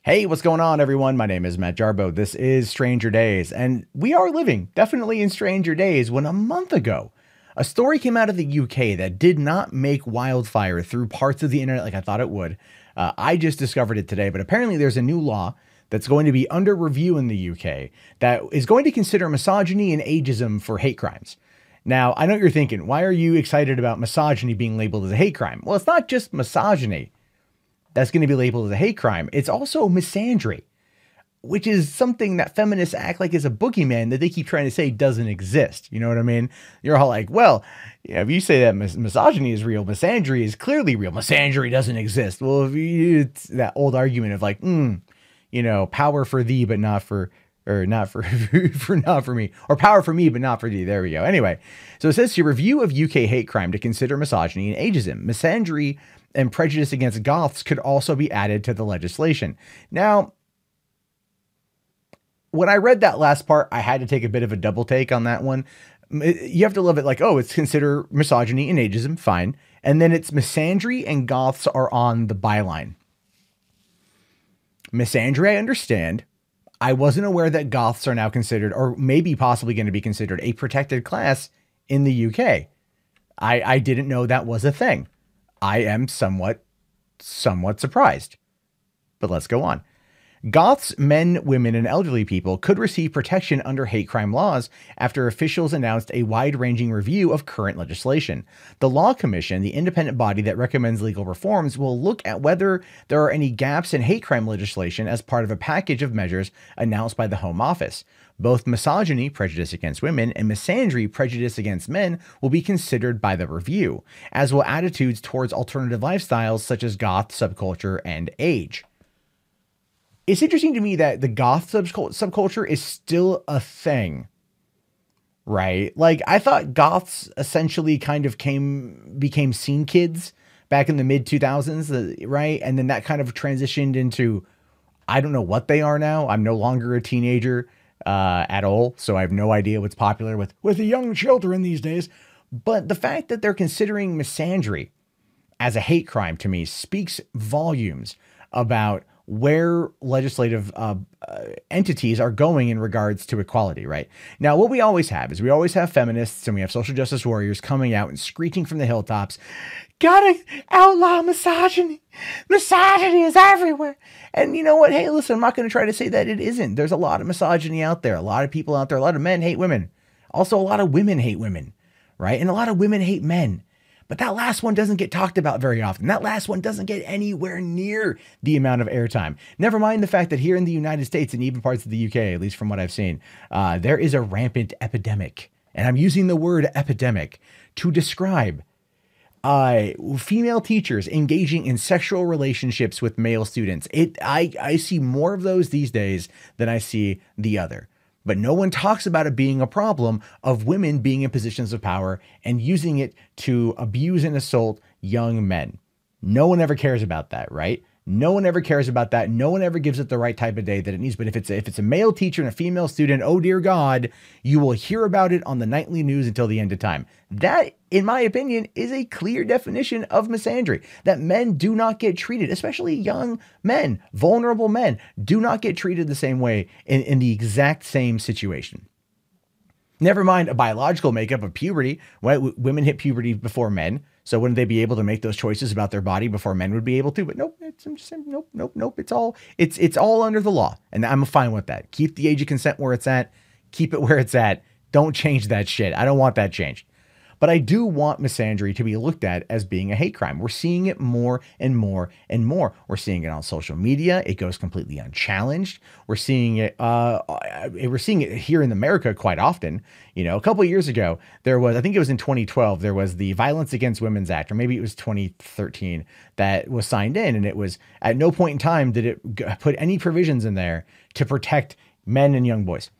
Hey, what's going on, everyone? My name is Matt Jarbo. This is Stranger Days, and we are living definitely in stranger days when a month ago, a story came out of the UK that did not make wildfire through parts of the internet like I thought it would. I just discovered it today, but apparently there's a new law that's going to be under review in the UK that is going to consider misogyny and ageism for hate crimes. Now, I know what you're thinking, why are you excited about misogyny being labeled as a hate crime? Well, it's not just misogyny that's going to be labeled as a hate crime. It's also misandry, which is something that feminists act like is a boogeyman that they keep trying to say doesn't exist. You know what I mean? You're all like, well, yeah, if you say that misogyny is real, misandry is clearly real. Misandry doesn't exist. Well, it's that old argument of like, power for thee, but not for, or not for, not for me, or power for me, but not for thee. There we go. Anyway, so it says here, review of UK hate crime to consider misogyny and ageism. Misandry and prejudice against goths could also be added to the legislation. Now, when I read that last part, I had to take a bit of a double take on that one. You have to love it like, oh, it's consider misogyny and ageism, fine. And then it's misandry and goths are on the byline. Misandry, I understand. I wasn't aware that goths are now considered, or maybe possibly going to be considered, a protected class in the UK. I didn't know that was a thing. I am somewhat surprised, but let's go on. Goths, men, women, and elderly people could receive protection under hate crime laws after officials announced a wide-ranging review of current legislation. The Law Commission, the independent body that recommends legal reforms, will look at whether there are any gaps in hate crime legislation as part of a package of measures announced by the Home Office. Both misogyny, prejudice against women, and misandry, prejudice against men, will be considered by the review, as will attitudes towards alternative lifestyles such as goth subculture and age. It's interesting to me that the goth subculture is still a thing, right? Like, I thought goths essentially kind of became scene kids back in the mid 2000s, right? And then that kind of transitioned into, I don't know what they are now. I'm no longer a teenager at all, so I have no idea what's popular with the young children these days. But the fact that they're considering misandry as a hate crime to me speaks volumes about where legislative entities are going in regards to equality, right? Now, what we always have is we always have feminists and we have social justice warriors coming out and screeching from the hilltops, gotta outlaw misogyny. Misogyny is everywhere. And you know what? Hey, listen, I'm not going to try to say that it isn't. There's a lot of misogyny out there. A lot of people out there, a lot of men hate women. Also, a lot of women hate women, right? And a lot of women hate men. But that last one doesn't get talked about very often. That last one doesn't get anywhere near the amount of airtime. Never mind the fact that here in the United States and even parts of the UK, at least from what I've seen, there is a rampant epidemic. And I'm using the word epidemic to describe female teachers engaging in sexual relationships with male students. I see more of those these days than I see the other. But no one talks about it being a problem of women being in positions of power and using it to abuse and assault young men. No one ever cares about that, right? No one ever cares about that. No one ever gives it the right type of day that it needs. But if it's a male teacher and a female student, oh dear God, you will hear about it on the nightly news until the end of time. That, in my opinion, is a clear definition of misandry, that men do not get treated, especially young men, vulnerable men, do not get treated the same way in the exact same situation. Never mind a biological makeup of puberty. Women hit puberty before men. So wouldn't they be able to make those choices about their body before men would be able to? But nope, I'm just saying, nope. It's all under the law. And I'm fine with that. Keep the age of consent where it's at. Keep it where it's at. Don't change that shit. I don't want that changed. But I do want misandry to be looked at as being a hate crime. We're seeing it more and more and more. We're seeing it on social media. It goes completely unchallenged. We're seeing it. We're seeing it here in America quite often. You know, a couple of years ago, there was, I think it was in 2012, there was the Violence Against Women's Act, or maybe it was 2013, that was signed in. And it was at no point in time did it put any provisions in there to protect men and young boys.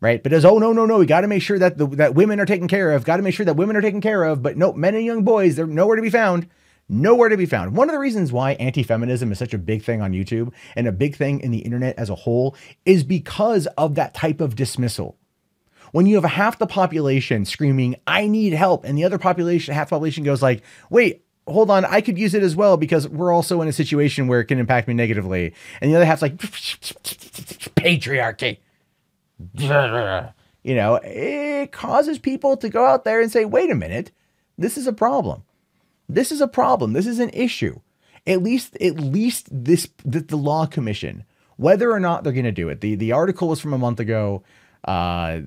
Right. But as, oh, no, we got to make sure that that women are taken care of. Got to make sure that women are taken care of. But no, men and young boys, they're nowhere to be found. Nowhere to be found. One of the reasons why anti-feminism is such a big thing on YouTube and a big thing in the internet as a whole is because of that type of dismissal. When you have half the population screaming, I need help, and the other population, half the population goes like, wait, hold on, I could use it as well because we're also in a situation where it can impact me negatively. And the other half's like, patriarchy. You know, it causes people to go out there and say, wait a minute, this is a problem. This is a problem. This is an issue. At least the Law Commission, whether or not they're going to do it. The article was from a month ago. I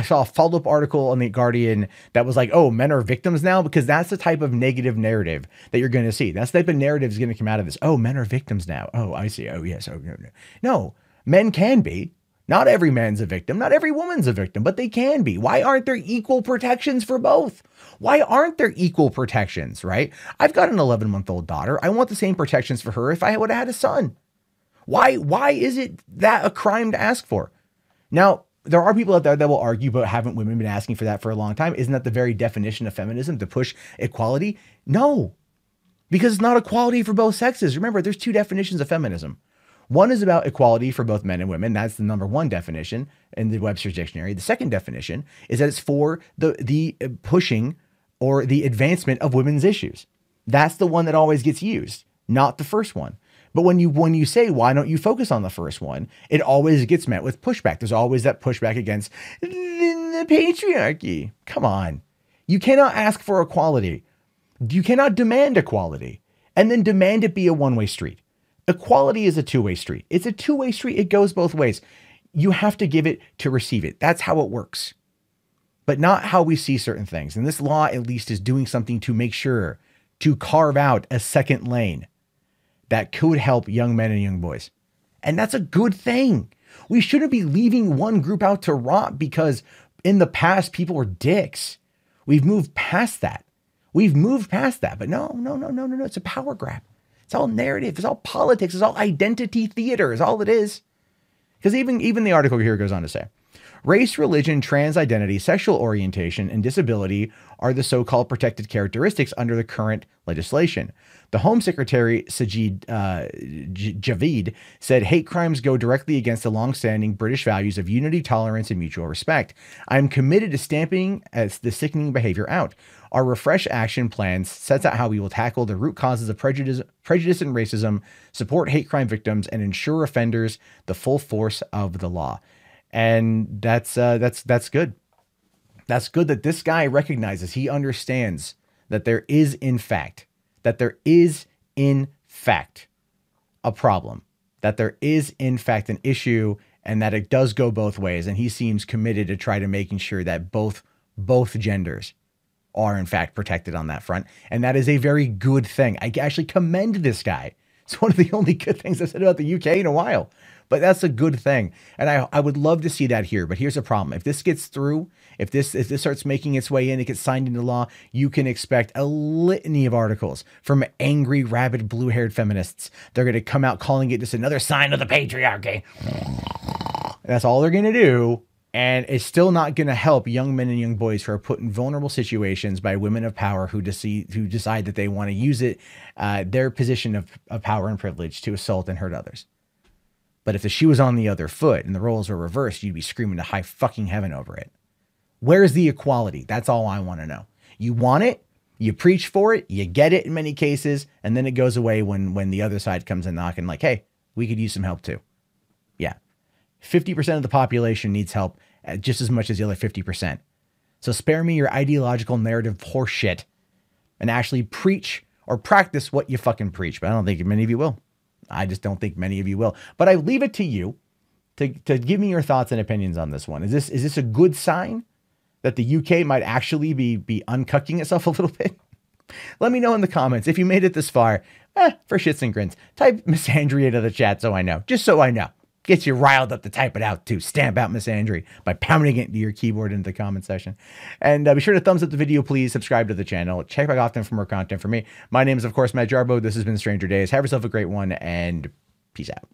saw a follow-up article on The Guardian that was like, oh, men are victims now, because that's the type of negative narrative that you're going to see. That's the type of narrative is going to come out of this. Oh, men are victims now. Oh, I see. Oh, yes. Oh, no, no. No, men can be. Not every man's a victim. Not every woman's a victim, but they can be. Why aren't there equal protections for both? Why aren't there equal protections, right? I've got an 11-month-old daughter. I want the same protections for her if I would have had a son. Why is it that a crime to ask for? Now, there are people out there that will argue, but haven't women been asking for that for a long time? Isn't that the very definition of feminism, to push equality? No, because it's not equality for both sexes. Remember, there's two definitions of feminism. One is about equality for both men and women. That's the number one definition in the Webster's Dictionary. The second definition is that it's for the pushing or the advancement of women's issues. That's the one that always gets used, not the first one. But when you say, why don't you focus on the first one, it always gets met with pushback. There's always that pushback against the patriarchy. Come on. You cannot ask for equality. You cannot demand equality and then demand it be a one-way street. Equality is a two-way street. It's a two-way street. It goes both ways. You have to give it to receive it. That's how it works, but not how we see certain things. And this law at least is doing something to make sure to carve out a second lane that could help young men and young boys. And that's a good thing. We shouldn't be leaving one group out to rot because in the past, people were dicks. We've moved past that. But no. It's a power grab. It's all narrative. It's all politics. It's all identity theater is all it is. Because even the article here goes on to say, race, religion, trans identity, sexual orientation, and disability are the so-called protected characteristics under the current legislation. The Home Secretary, Sajid Javid, said hate crimes go directly against the long-standing British values of unity, tolerance, and mutual respect. I am committed to stamping the sickening behavior out. Our Refresh Action Plan sets out how we will tackle the root causes of prejudice and racism, support hate crime victims, and ensure offenders the full force of the law. And that's good. That's good that this guy recognizes, he understands that there is in fact a problem, that there is in fact an issue, and that it does go both ways. And he seems committed to try to making sure that both genders are in fact protected on that front. And that is a very good thing. I actually commend this guy. It's one of the only good things I've said about the UK in a while, but that's a good thing. And I would love to see that here, but here's the problem. If this gets through, if this starts making its way in, it gets signed into law, you can expect a litany of articles from angry, rabid, blue-haired feminists. They're going to come out calling it just another sign of the patriarchy. That's all they're going to do. And it's still not going to help young men and young boys who are put in vulnerable situations by women of power who decide that they want to use it, their position of power and privilege to assault and hurt others. But if the shoe was on the other foot and the roles were reversed, you'd be screaming to high fucking heaven over it. Where's the equality? That's all I want to know. You want it, you preach for it, you get it in many cases, and then it goes away when the other side comes in knocking like, hey, we could use some help too. Yeah. 50% of the population needs help just as much as the other 50%. So spare me your ideological narrative horseshit and actually preach or practice what you fucking preach. But I don't think many of you will. I just don't think many of you will. But I leave it to you to give me your thoughts and opinions on this one. Is this a good sign that the UK might actually be uncucking itself a little bit? Let me know in the comments. If you made it this far, for shits and grins, type Misandry into the chat so I know. Just so I know. Gets you riled up to type it out too. Stamp out Misandry by pounding it into your keyboard into the comment section. And be sure to thumbs up the video, please. Subscribe to the channel. Check back often for more content from me. My name is, of course, Matt Jarbo. This has been Stranger Days. Have yourself a great one, and peace out.